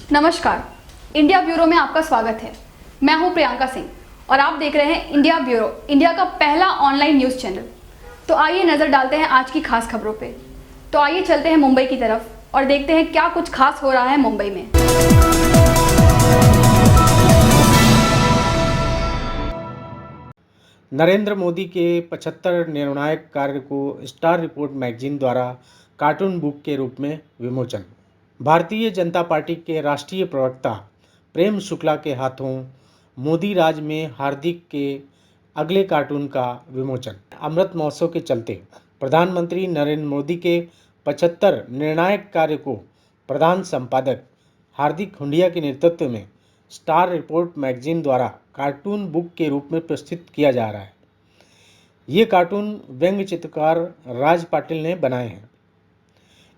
नमस्कार, India bureau में आपका स्वागत है। मैं हूं प्रियंका सिंह और आप देख रहे हैं इंडिया ब्यूरो, इंडिया का पहला ऑनलाइन न्यूज़ चैनल। तो आइए नज़र डालते हैं आज की खास खबरों पे। तो आइए चलते हैं मुंबई की तरफ और देखते हैं क्या कुछ खास हो रहा है मुंबई में। नरेंद्र मोदी के 75 निर्णायक कार्य को स्टार रिपोर्ट मैगजीन द्वारा कार्टून बुक के रूप में विमोचन। भारतीय जनता पार्टी के राष्ट्रीय प्रवक्ता प्रेम शुक्ला के हाथों मोदी राज में हार्दिक के अगले कार्टून का विमोचन। अमृत महोत्सव के चलते प्रधानमंत्री नरेंद्र मोदी के 75 निर्णायक कार्य को प्रधान संपादक हार्दिक हुंडिया के नेतृत्व में स्टार रिपोर्ट मैगजीन द्वारा कार्टून बुक के रूप में प्रस्तुत किया जा रहा है। ये कार्टून व्यंग्य चित्रकार राज पाटिल ने बनाए हैं।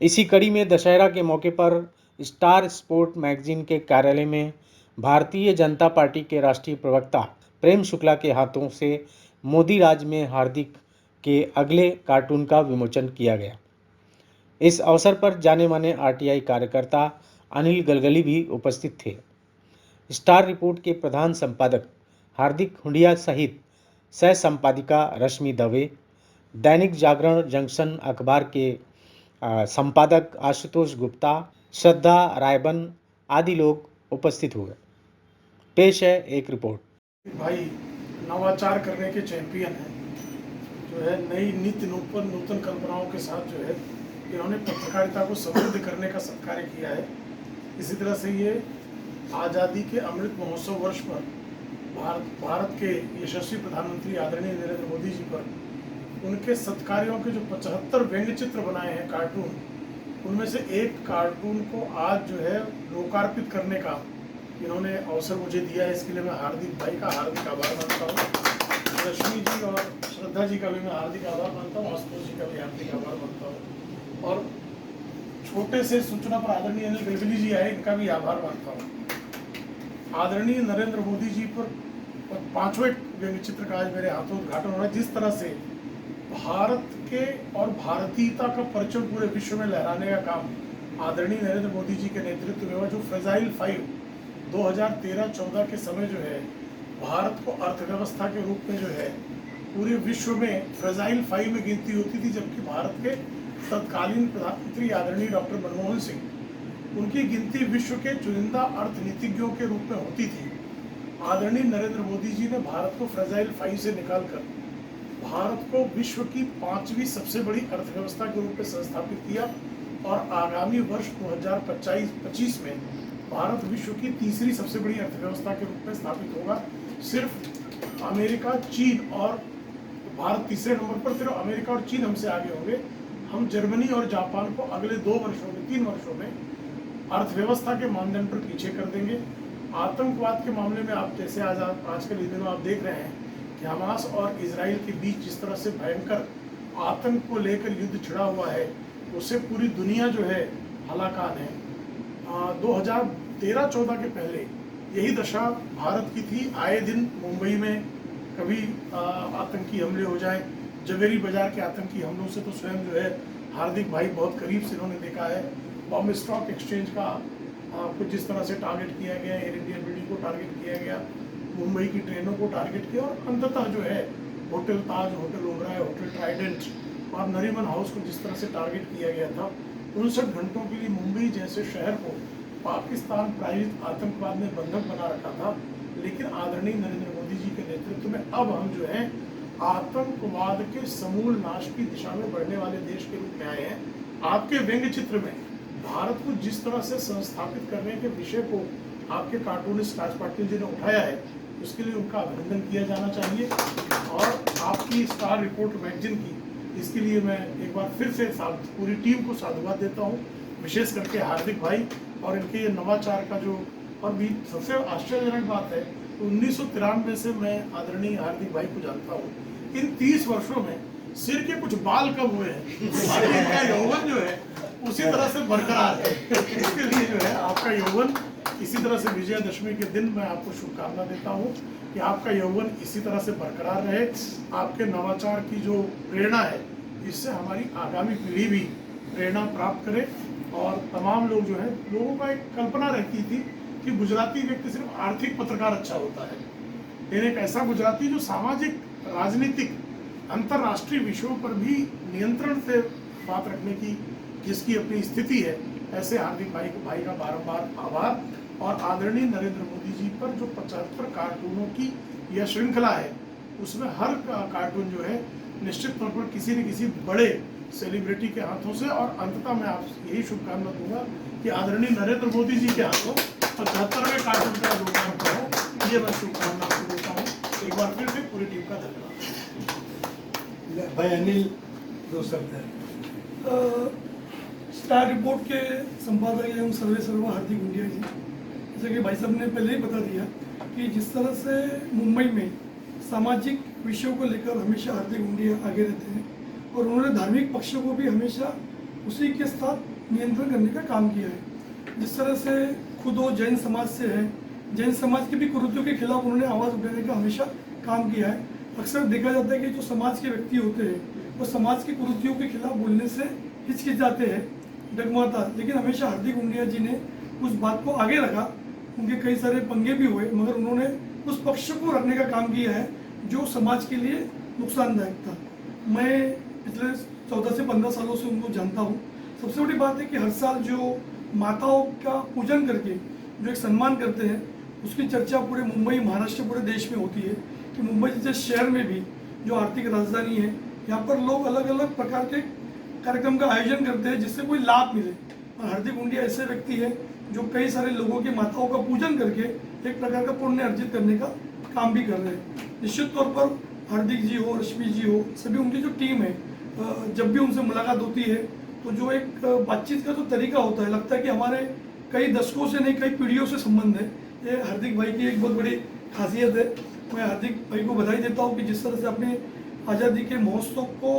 इसी कड़ी में दशहरा के मौके पर स्टार स्पोर्ट मैगजीन के कार्यालय में भारतीय जनता पार्टी के राष्ट्रीय प्रवक्ता प्रेम शुक्ला के हाथों से मोदी राज में हार्दिक के अगले कार्टून का विमोचन किया गया। इस अवसर पर जाने माने आरटीआई कार्यकर्ता अनिल गलगली भी उपस्थित थे। स्टार रिपोर्ट के प्रधान संपादक हार्दिक हुंडिया सहित सह संपादिका रश्मि दवे, दैनिक जागरण जंक्शन अखबार के संपादक आशुतोष गुप्ता, श्रद्धा रायबन आदि लोग उपस्थित हुए। पेश है एक रिपोर्ट। भाई नवाचार करने के चैंपियन हैं, जो है नई नित्य नूतन कल्पनाओं के साथ जो है इन्होंने पत्रकारिता को समृद्ध करने का सत्कार्य किया है। इसी तरह से ये आज़ादी के अमृत महोत्सव वर्ष पर भारत के यशस्वी प्रधानमंत्री आदरणीय नरेंद्र मोदी जी पर उनके सत्कार्यों के जो 75 व्यंग्य चित्र बनाए हैं कार्टून, उनमें से एक कार्टून को आज जो है लोकार्पित करने का इन्होंने अवसर मुझे दिया है। इसके लिए मैं हार्दिक भाई का हार्दिक आभार मानता हूँ। रश्मि जी और श्रद्धा जी का भी मैं हार्दिक आभार मानता हूँ। आशुतोष जी का भी हार्दिक आभार मानता हूँ। और छोटे से सूचना पर आदरणीय अनिल गलगली जी आए, इनका भी आभार मानता हूँ। आदरणीय नरेंद्र मोदी जी पर 5वें व्यंग्य चित्र का आज मेरे हाथों उद्घाटन हो रहा है। जिस तरह से भारत के और भारतीयता का परचम पूरे विश्व में लहराने का काम आदरणीय नरेंद्र मोदी जी के नेतृत्व में हुआ, जो फ्रेजाइल 5 2013-14 के समय जो है भारत को अर्थव्यवस्था के रूप में जो है पूरे विश्व में फ्रेजाइल 5 में गिनती होती थी, जबकि भारत के तत्कालीन प्रधानमंत्री आदरणीय डॉक्टर मनमोहन सिंह, उनकी गिनती विश्व के चुनिंदा अर्थनीतिज्ञों के रूप में होती थी। आदरणीय नरेंद्र मोदी जी ने भारत को फ्रेजाइल 5 से निकालकर भारत को विश्व की 5वीं सबसे बड़ी अर्थव्यवस्था के रूप में संस्थापित किया और आगामी वर्ष 2025 में भारत विश्व की 3री सबसे बड़ी अर्थव्यवस्था के रूप में स्थापित होगा। सिर्फ अमेरिका, चीन और भारत 3रे नंबर पर, सिर्फ अमेरिका और चीन हमसे आगे होंगे। हम जर्मनी और जापान को अगले 3 वर्षों में अर्थव्यवस्था के मानदंड पर पीछे कर देंगे। आतंकवाद के मामले में आप जैसे आजकल इस दिनों आप देख रहे हैं कि हमास और इजराइल के बीच जिस तरह से भयंकर आतंक को लेकर युद्ध छिड़ा हुआ है, उससे पूरी दुनिया जो है हलाकान है। 2013-14 के पहले यही दशा भारत की थी। आए दिन मुंबई में कभी आतंकी हमले हो जाए। जवेरी बाजार के आतंकी हमलों से तो स्वयं जो है हार्दिक भाई बहुत करीब से इन्होंने देखा है। बॉम्बे स्टॉक एक्सचेंज का कुछ जिस तरह से टारगेट किया गया, एयर इंडिया बिल्डिंग को टारगेट किया गया, मुंबई की ट्रेनों को टारगेट किया, और अंततः जो है होटल ताज, होटल ओबराय, होटल ट्राइडेंट और नरीमन हाउस को जिस तरह से टारगेट किया गया था, 59 घंटों के लिए मुंबई जैसे शहर को पाकिस्तान प्रायोजित आतंकवाद ने बंधक बना रखा था। लेकिन आदरणीय नरेंद्र मोदी जी के नेतृत्व में अब हम जो है आतंकवाद के समूल नाश की दिशा में बढ़ने वाले देश के रूप में आए हैं। आपके व्यंग्य चित्र में भारत को जिस तरह से संस्थापित करने के विषय को आपके कार्टूनिस्ट राज पाटिल जी ने उठाया है, उसके लिए उनका अभिनंदन किया जाना चाहिए। और आपकी स्टार रिपोर्ट मैगजीन की, इसके लिए मैं एक बार फिर से पूरी टीम को साधुवाद देता हूँ, विशेष करके हार्दिक भाई और इनके ये नवाचार का जो, और भी सबसे आश्चर्यजनक बात है, 1993 से मैं आदरणीय हार्दिक भाई को जानता हूँ। इन 30 वर्षों में सिर के कुछ बाल कम हुए हैं, इनका यौवन जो है उसी तरह से बरकरार है। इसके लिए जो है आपका यौवन इसी तरह से विजयदशमी के दिन मैं आपको शुभकामना देता हूँ कि आपका यौवन इसी तरह से बरकरार रहे। आपके नवाचार की जो प्रेरणा है, इससे हमारी आगामी पीढ़ी भी प्रेरणा प्राप्त करे और तमाम लोग जो है, लोगों का एक कल्पना रहती थी कि गुजराती व्यक्ति सिर्फ आर्थिक पत्रकार अच्छा होता है, लेकिन एक ऐसा गुजराती जो सामाजिक, राजनीतिक, अंतर्राष्ट्रीय विषयों पर भी नियंत्रण से बात रखने की जिसकी अपनी स्थिति है, ऐसे हार्दिक भाई का बारंबार आभार। और आदरणीय नरेंद्र मोदी जी पर जो 75 कार्टूनों की यह श्रृंखला है, उसमें हर कार्टून जो है निश्चित तौर पर किसी न किसी बड़े सेलिब्रिटी के हाथों से, और अंततः मैं आप यही शुभकामना दूंगा कि आदरणीय नरेंद्र मोदी जी के हाथों 75वें कार्टून का लोकार्पण हो, ये मैं शुभकामना आपको देता हूँ। एक बार फिर से पूरी टीम का धन्यवाद। भाई अनिल, दो शब्द है। स्टार रिपोर्ट के संपादक एवं सर्वे सर्वा हार्दिक गुंडिया जी, जैसे कि भाई साहब ने पहले ही बता दिया कि जिस तरह से मुंबई में सामाजिक विषयों को लेकर हमेशा हार्दिक गुंडिया आगे रहते हैं, और उन्होंने धार्मिक पक्षों को भी हमेशा उसी के साथ नियंत्रण करने का काम किया है। जिस तरह से खुद वो जैन समाज से है, जैन समाज की भी कुरीतियों के खिलाफ उन्होंने आवाज़ उठाने का हमेशा काम किया है। अक्सर देखा जाता है कि जो समाज के व्यक्ति होते हैं वो समाज की कुरीतियों के खिलाफ बोलने से हिचकिचाते हैं, डगमगाता, लेकिन हमेशा हार्दिक गुंडिया जी ने उस बात को आगे रखा। उनके कई सारे पंगे भी हुए, मगर उन्होंने उस पक्ष को रखने का काम किया है जो समाज के लिए नुकसानदायक था। मैं पिछले 14 से 15 सालों से उनको जानता हूँ। सबसे बड़ी बात है कि हर साल जो माताओं का पूजन करके जो एक सम्मान करते हैं, उसकी चर्चा पूरे मुंबई, महाराष्ट्र, पूरे देश में होती है कि मुंबई जैसे शहर में भी जो आर्थिक राजधानी है, यहाँ पर लोग अलग अलग प्रकार के कार्यक्रम का आयोजन करते हैं जिससे कोई लाभ मिले। और हार्दिक गुंडिया ऐसे व्यक्ति है जो कई सारे लोगों की माताओं का पूजन करके एक प्रकार का पुण्य अर्जित करने का काम भी कर रहे हैं। निश्चित तौर पर हार्दिक जी हो, रश्मि जी हो, सभी उनकी जो टीम है, जब भी उनसे मुलाकात होती है तो जो एक बातचीत का जो तरीका होता है, लगता है कि हमारे कई दशकों से नहीं, कई पीढ़ियों से संबंध है। ये हार्दिक भाई की एक बहुत बड़ी खासियत है। मैं हार्दिक भाई को बधाई देता हूँ कि जिस तरह से अपने आज़ादी के महोत्सव को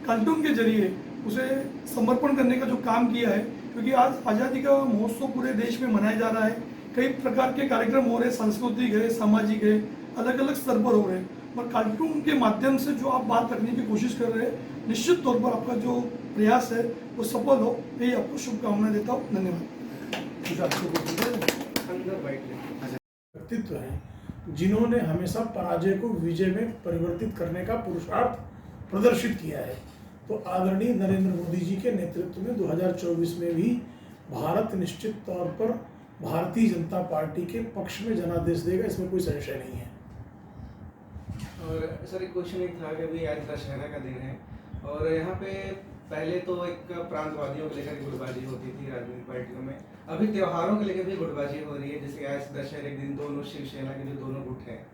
कार्टून के जरिए उसे समर्पण करने का जो काम किया है, क्योंकि आज आज़ादी का महोत्सव पूरे देश में मनाया जा रहा है। कई प्रकार के कार्यक्रम हो रहे हैं, सांस्कृतिक है, सामाजिक है, अलग अलग स्तर पर हो रहे हैं, और कार्टून के माध्यम से जो आप बात रखने की कोशिश कर रहे हैं, निश्चित तौर पर आपका जो प्रयास है वो सफल हो, यही आपको शुभकामनाएं देता हूँ। धन्यवाद। व्यक्तित्व हैं जिन्होंने हमेशा पराजय को विजय में परिवर्तित करने का पुरुषार्थ प्रदर्शित किया है। तो आदरणीय नरेंद्र मोदी जी के नेतृत्व में 2024 में भी भारत निश्चित तौर पर भारतीय जनता पार्टी के पक्ष में जनादेश देगा, इसमें कोई संशय नहीं है। और सर एक क्वेश्चन एक था कि अभी आज दशहरा का दिन है और यहाँ पे पहले तो एक प्रांतवादियों को लेकर गुटबाजी होती थी राजनीतिक पार्टियों में, अभी त्योहारों को लेकर भी गुटबाजी हो रही है। जैसे आज दशहरे के दिन दोनों शिवसेना के जो दोनों गुट हैं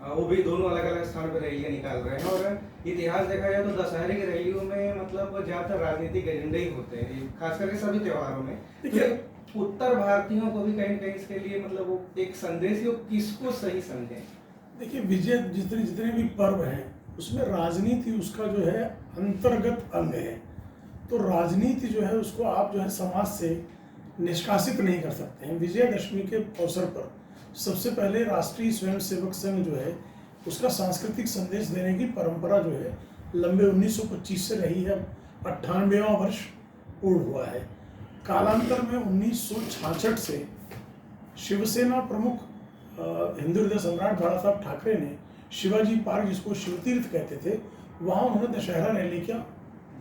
वो भी दोनों अलग अलग स्थान पर रैलियां निकाल रहे हैं। और इतिहास देखा जाए तो दशहरे की रैलियों में मतलब ज्यादातर राजनीतिक एजेंडे ही होते हैं, खास करके सभी त्योहारों में। तो उत्तर भारतीयों को भी कहीं न कहीं इसके लिए मतलब वो एक संदेश ही, किसको सही समझे? देखिए, विजय जितने भी पर्व हैं उसमें राजनीति उसका जो है अंतर्गत अंग है। तो राजनीति जो है उसको आप जो है समाज से निष्कासित नहीं कर सकते हैं। विजयदशमी के अवसर पर सबसे पहले राष्ट्रीय स्वयंसेवक संघ जो है उसका सांस्कृतिक संदेश देने की परंपरा जो है लंबे 1925 से रही है। 98वां वर्ष पूर्ण हुआ है। कालांतर में 1966 से शिवसेना प्रमुख हिंदू हृदय सम्राट बाला साहब ठाकरे ने शिवाजी पार्क, जिसको शिवतीर्थ कहते थे, वहाँ उन्होंने दशहरा रैली का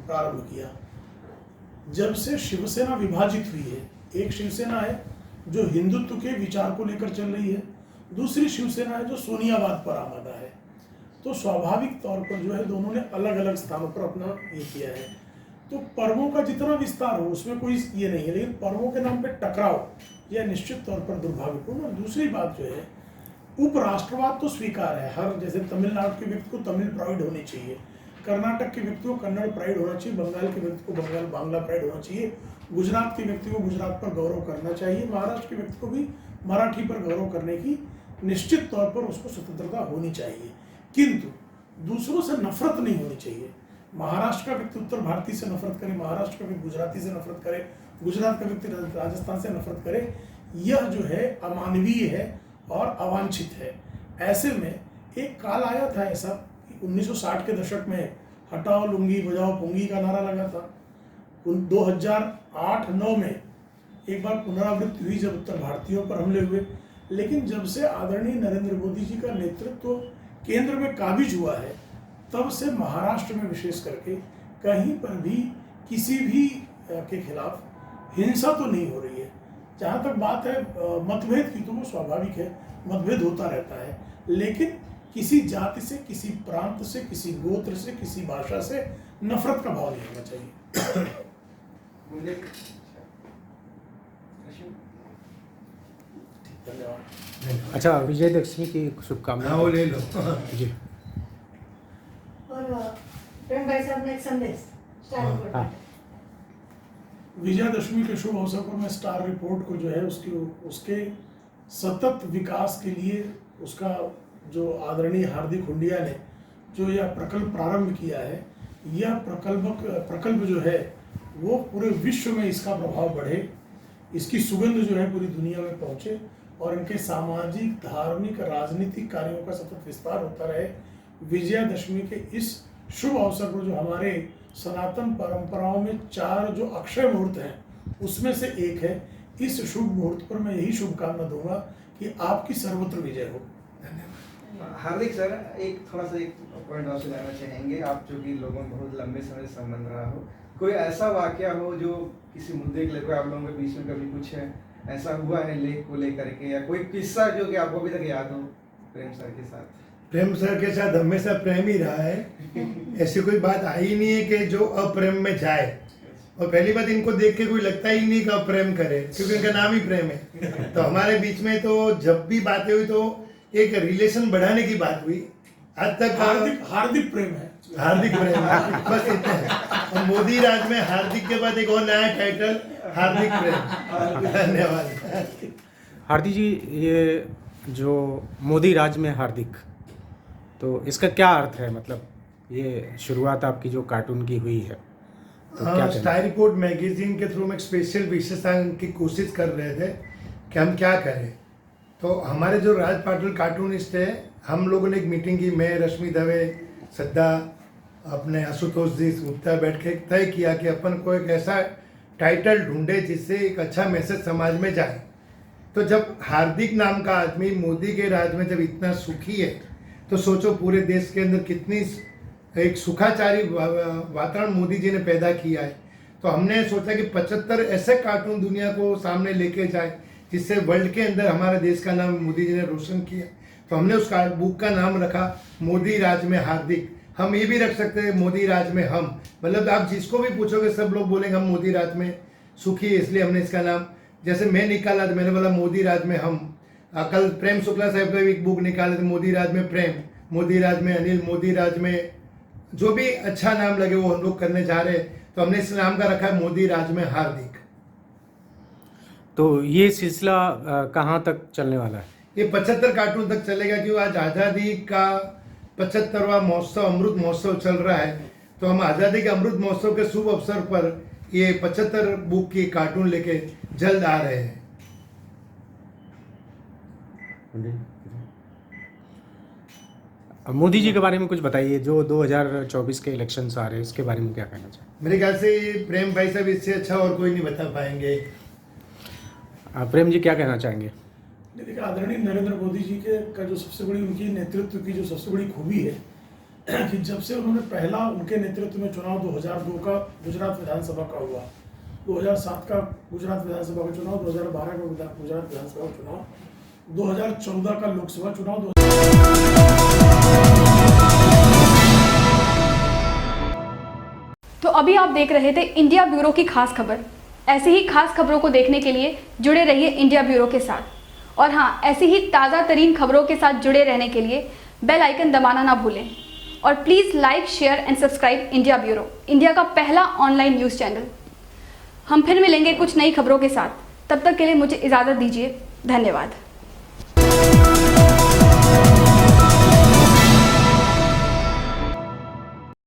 प्रारंभ किया। जब से शिवसेना विभाजित हुई है, एक शिवसेना है जो हिंदुत्व के विचार को लेकर चल रही है, दूसरी शिवसेना है जो सोनियावाद पर आमादा है। तो स्वाभाविक तौर पर जो है दोनों ने अलग अलग स्थानों पर अपना ये किया है। तो पर्वों का जितना विस्तार हो उसमें कोई ये नहीं है, लेकिन पर्वों के नाम पे टकराव यह निश्चित तौर पर दुर्भाग्यपूर्ण। और दूसरी बात जो है, उपराष्ट्रवाद तो स्वीकार है, हर जैसे तमिलनाडु के व्यक्ति को तमिल प्राइड होनी चाहिए, कर्नाटक के व्यक्ति को कन्नड़ प्राइड होना चाहिए, बंगाल के व्यक्ति को बांग्ला प्राइड होना चाहिए, गुजरात के व्यक्ति को गुजरात पर गौरव करना चाहिए, महाराष्ट्र के व्यक्ति को भी मराठी पर गौरव करने की निश्चित तौर पर उसको स्वतंत्रता होनी चाहिए, किंतु दूसरों से नफरत नहीं होनी चाहिए। महाराष्ट्र का व्यक्ति उत्तर भारतीय से नफरत करे, महाराष्ट्र का व्यक्ति गुजराती से नफरत करे, गुजरात का व्यक्ति राजस्थान से नफरत करे, यह जो है अमानवीय है और अवांछित है। ऐसे में एक काल आया था ऐसा, 1960 के दशक में हटाओ लुंगी बजाओ पुंगी का नारा लगा था, 2008-9 में एक बार पुनरावृत्ति हुई जब उत्तर भारतीयों पर हमले हुए, लेकिन जब से आदरणीय नरेंद्र मोदी जी का नेतृत्व केंद्र में काबिज हुआ है, तब से महाराष्ट्र में विशेष करके कहीं पर भी किसी भी के खिलाफ हिंसा तो नहीं हो रही है। जहाँ तक बात है मतभेद की, तो वो स्वाभाविक है, मतभेद होता रहता है, लेकिन किसी जाति से, किसी प्रांत से, किसी गोत्र से, किसी भाषा से नफरत का भाव नहीं होना चाहिए। धन्यवाद। अच्छा, विजयदशमी की शुभकामनाएं। हाँ, वो ले लो। जी और प्रेम भाई साहब ने एक संदेश स्टार रिपोर्ट हाँ। में। विजयादशमी के शुभ अवसर पर मैं स्टार रिपोर्ट को जो है उसके सतत विकास के लिए उसका जो आदरणीय हार्दिक हुंडिया ने जो यह प्रकल्प प्रारंभ किया है, यह प्रकल्प जो है वो पूरे विश्व में इसका प्रभाव बढ़े, इसकी सुगंध जो है पूरी दुनिया में पहुंचे और इनके सामाजिक, धार्मिक, राजनीतिक कार्यों का सतत विस्तार होता रहे। विजयादशमी के इस शुभ अवसर पर जो हमारे सनातन परंपराओं में 4 जो अक्षय मुहूर्त हैं, उसमें से एक है, इस शुभ मुहूर्त पर मैं यही शुभकामना दूंगा कि आपकी सर्वत्र विजय हो। हार्दिक सर, एक थोड़ा सा एक पॉइंट आपसे जानना चाहेंगे, आप जो कि लोगों में बहुत लंबे समय से संबंध रहा हो, कोई ऐसा वाकया हो जो किसी मुद्दे के लेकर आप लोगों के बीच में कभी कुछ ऐसा हुआ है लेख को लेकर के, या कोई किस्सा जो कि आपको अभी तक याद हो प्रेम सर के साथ? प्रेम सर के साथ हमेशा प्रेम ही रहा है। ऐसी कोई बात आई नहीं है कि जो अप्रेम में जाए, और पहली बात इनको देख के कोई लगता ही नहीं कि अप्रेम करे, क्योंकि इनका नाम ही प्रेम है। तो हमारे बीच में तो जब भी बातें हुई तो एक रिलेशन बढ़ाने की बात हुई। आज तक हार्दिक प्रेम है, हार्दिक प्रेम है, बस इतना है। और मोदी राज में हार्दिक के बाद एक और नया टाइटल, हार्दिक प्रेम। धन्यवाद। हार्दिक जी, ये जो मोदी राज में हार्दिक, तो इसका क्या अर्थ है? मतलब ये शुरुआत आपकी जो कार्टून की हुई है, तो क्या कहना? स्टार रिपोर्ट मैगजीन के थ्रू हम एक स्पेशल विशेषता की कोशिश कर रहे थे कि हम क्या करें। तो हमारे जो राज पाटिल कार्टूनिस्ट है, हम लोगों ने एक मीटिंग की, मैं, रश्मि दवे, सद्दा, अपने आशुतोष जी गुप्ता, बैठ के तय किया कि अपन को एक ऐसा टाइटल ढूंढे जिससे एक अच्छा मैसेज समाज में जाए। तो जब हार्दिक नाम का आदमी मोदी के राज में जब इतना सुखी है, तो सोचो पूरे देश के अंदर कितनी एक सुखाचारी वातावरण मोदी जी ने पैदा किया है। तो हमने सोचा कि 75 ऐसे कार्टून दुनिया को सामने लेके जाए जिससे वर्ल्ड के अंदर हमारे देश का नाम मोदी जी ने रोशन किया। तो हमने उस बुक का नाम रखा मोदी राज में हार्दिक। हम ये भी रख सकते हैं मोदी राज में हम, मतलब आप जिसको भी पूछोगे सब लोग बोलेंगे हम मोदी राज में सुखी है, इसलिए हमने इसका नाम, जैसे मैं निकाला तो मैंने बोला मोदी राज में हम। कल प्रेम शुक्ला साहब ने एक बुक निकाले थे, मोदी राज में प्रेम, मोदी राज में अनिल, मोदी राज में जो भी अच्छा नाम लगे वो हम लोग करने जा रहे हैं। तो हमने इस नाम का रखा है मोदी राज में हार्दिक। तो ये सिलसिला कहाँ तक चलने वाला है? ये 75 कार्टून तक चलेगा, क्योंकि आज आज़ादी का 75वां महोत्सव, अमृत महोत्सव चल रहा है। तो हम आज़ादी के अमृत महोत्सव के शुभ अवसर पर ये 75 बुक की कार्टून लेके जल्द आ रहे हैं। मोदी जी के बारे में कुछ बताइए, जो 2024 के इलेक्शंस आ रहे हैं, इसके बारे में क्या कहना चाहिए? मेरे ख्याल से ये प्रेम भाई साहब इससे अच्छा और कोई नहीं बता पाएंगे। प्रेम जी क्या कहना चाहेंगे? देखिए, आदरणीय नरेंद्र मोदी जी के का जो सबसे बड़ी उनकी नेतृत्व की जो सबसे बड़ी खूबी है कि जब से उन्होंने पहला उनके नेतृत्व में चुनाव 2002 का गुजरात विधानसभा का हुआ, 2007 का गुजरात विधानसभा का चुनाव, 2012 का गुजरात विधानसभा का चुनाव, 2014 का लोकसभा चुनाव, तो अभी आप देख रहे थे इंडिया ब्यूरो की खास खबर। ऐसी ही खास खबरों को देखने के लिए जुड़े रहिए इंडिया ब्यूरो के साथ। और हाँ, ऐसी ही ताज़ा तरीन खबरों के साथ जुड़े रहने के लिए बेल आइकन दबाना ना भूलें। और please like, share and subscribe India bureau, India का पहला ऑनलाइन न्यूज़ चैनल। हम फिर मिलेंगे कुछ नई खबरों के साथ। तब तक के लिए मुझे इजाज़त दीजिए। धन्यवाद।